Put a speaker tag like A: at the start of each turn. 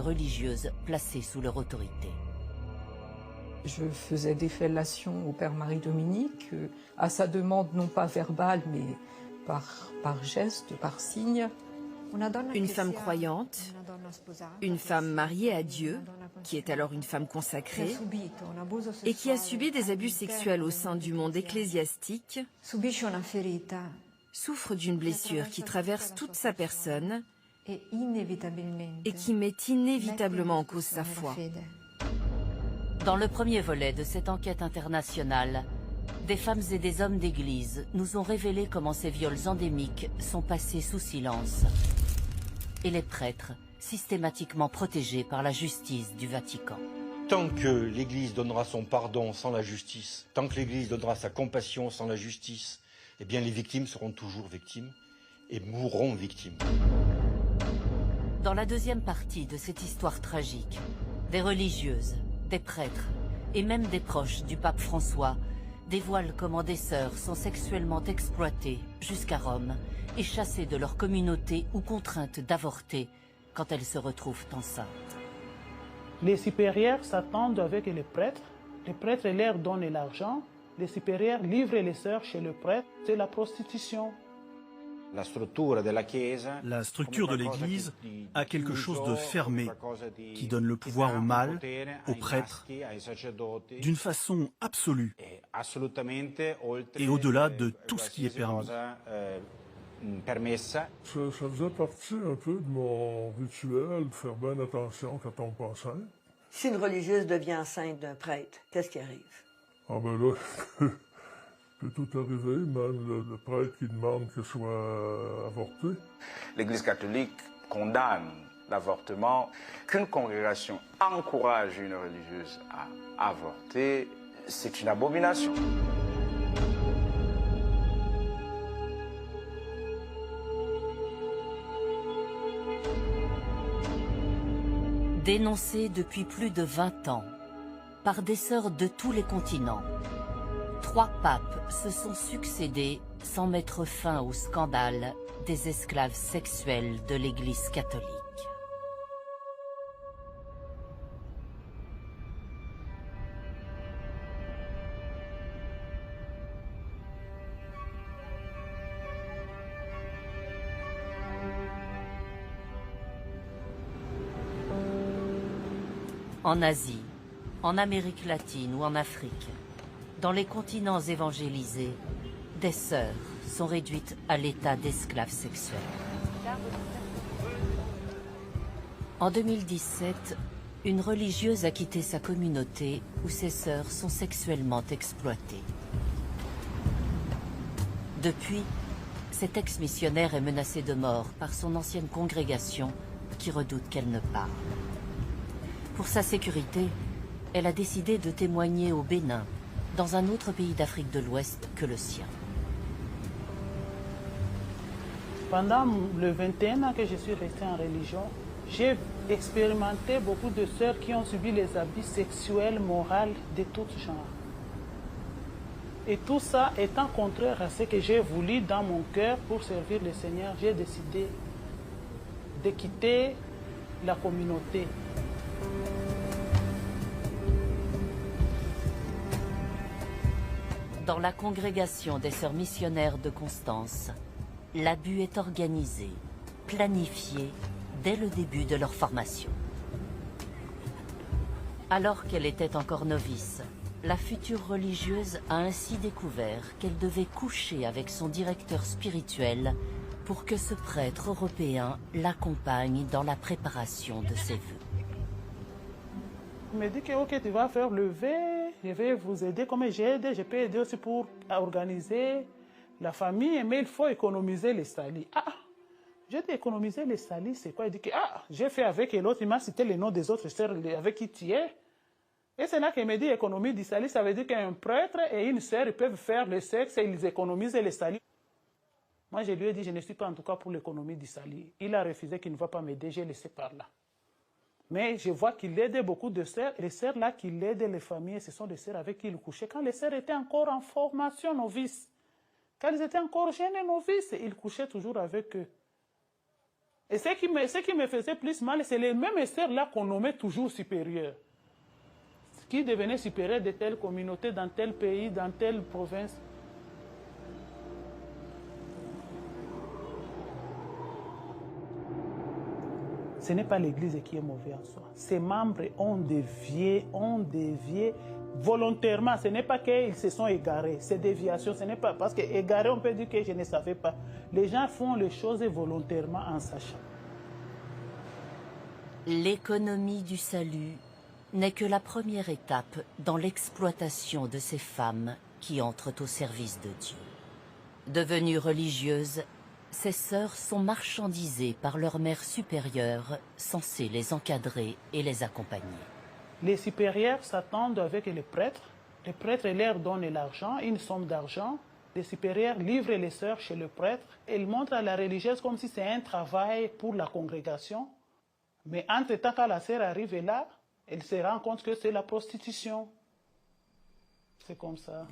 A: religieuses placées sous leur autorité.
B: Je faisais des fellations au père Marie-Dominique, à sa demande non pas verbale, mais par geste, par signe.
C: Une femme croyante, une femme mariée à Dieu, qui est alors une femme consacrée, et qui a subi des abus sexuels au sein du monde ecclésiastique, souffre d'une blessure qui traverse toute sa personne et qui met inévitablement en cause sa foi.
A: Dans le premier volet de cette enquête internationale, des femmes et des hommes d'église nous ont révélé comment ces viols endémiques sont passés sous silence. Et les prêtres, systématiquement protégés par la justice du Vatican.
D: Tant que l'Église donnera son pardon sans la justice, tant que l'Église donnera sa compassion sans la justice, eh bien les victimes seront toujours victimes et mourront victimes.
A: Dans la deuxième partie de cette histoire tragique, des religieuses, des prêtres et même des proches du pape François dévoilent comment des sœurs sont sexuellement exploitées jusqu'à Rome et chassées de leur communauté ou contraintes d'avorter quand elles se retrouvent enceintes.
E: Les supérieurs s'attendent avec les prêtres leur donnent l'argent, les supérieurs livrent les sœurs chez le prêtre, c'est la prostitution.
F: La structure de l'Église a quelque chose de fermé, qui donne le pouvoir au mâle, aux prêtres, d'une façon absolue et au-delà de tout ce qui est permis.
G: Ça faisait partie un peu de mon rituel, de faire bien attention quand on tombe enceinte.
H: Si une religieuse devient enceinte d'un prêtre, qu'est-ce qui arrive?
G: Ah ben là, peut tout arriver, même le prêtre qui demande que soit avorté.
I: L'Église catholique condamne l'avortement. Qu'une congrégation encourage une religieuse à avorter, c'est une abomination.
A: Dénoncée depuis plus de 20 ans par des sœurs de tous les continents, 3 papes se sont succédés sans mettre fin au scandale des esclaves sexuels de l'Église catholique. En Asie, en Amérique latine ou en Afrique, dans les continents évangélisés, des sœurs sont réduites à l'état d'esclaves sexuels. En 2017, une religieuse a quitté sa communauté où ses sœurs sont sexuellement exploitées. Depuis, cet ex-missionnaire est menacé de mort par son ancienne congrégation qui redoute qu'elle ne parle. Pour sa sécurité, elle a décidé de témoigner au Bénin, dans un autre pays d'Afrique de l'Ouest que le sien.
E: Pendant le 21 ans que je suis restée en religion, j'ai expérimenté beaucoup de sœurs qui ont subi les abus sexuels, moraux de tout genre. Et tout ça étant contraire à ce que j'ai voulu dans mon cœur pour servir le Seigneur, j'ai décidé de quitter la communauté.
A: Dans la congrégation des sœurs missionnaires de Constance, l'abus est organisé, planifié dès le début de leur formation. Alors qu'elle était encore novice, la future religieuse a ainsi découvert qu'elle devait coucher avec son directeur spirituel pour que ce prêtre européen l'accompagne dans la préparation de ses vœux.
E: Il me dit que ok, tu vas faire le vœu, je vais vous aider comme j'ai aidé, je peux aider aussi pour organiser la famille, mais il faut économiser les salis. Ah, j'ai dit économiser les salis, c'est quoi? Il dit que j'ai fait avec et l'autre, il m'a cité les noms des autres sœurs avec qui tu es. Et c'est là qu'il me dit économie du salis, ça veut dire qu'un prêtre et une sœur ils peuvent faire le sexe et ils économisent les salis. Moi je lui ai dit, je ne suis pas en tout cas pour l'économie du salis. Il a refusé qu'il ne va pas m'aider, j'ai laissé par là. Mais je vois qu'il aide beaucoup de sœurs. Les sœurs là qui aident les familles, ce sont des sœurs avec qui il couchait. Quand les sœurs étaient encore en formation novice, quand ils étaient encore jeunes et novices, il couchait toujours avec eux. Et ce qui me faisait plus mal, c'est les mêmes sœurs-là qu'on nommait toujours supérieures. Qui devenaient supérieures de telle communauté, dans tel pays, dans telle province. Ce n'est pas l'Église qui est mauvaise en soi. Ses membres ont dévié volontairement. Ce n'est pas qu'ils se sont égarés. Ces déviations, ce n'est pas parce que égaré, on peut dire que je ne savais pas. Les gens font les choses volontairement en sachant.
A: L'économie du salut n'est que la première étape dans l'exploitation de ces femmes qui entrent au service de Dieu. Devenues religieuses, ces sœurs sont marchandisées par leur mère supérieure, censée les encadrer et les accompagner.
E: Les supérieurs s'attendent avec les prêtres. Les prêtres leur donnent l'argent, une somme d'argent. Les supérieurs livrent les sœurs chez le prêtre. Ils montrent à la religieuse comme si c'est un travail pour la congrégation. Mais entre-temps, quand la sœur arrive là, elle se rend compte que c'est la prostitution. C'est comme ça.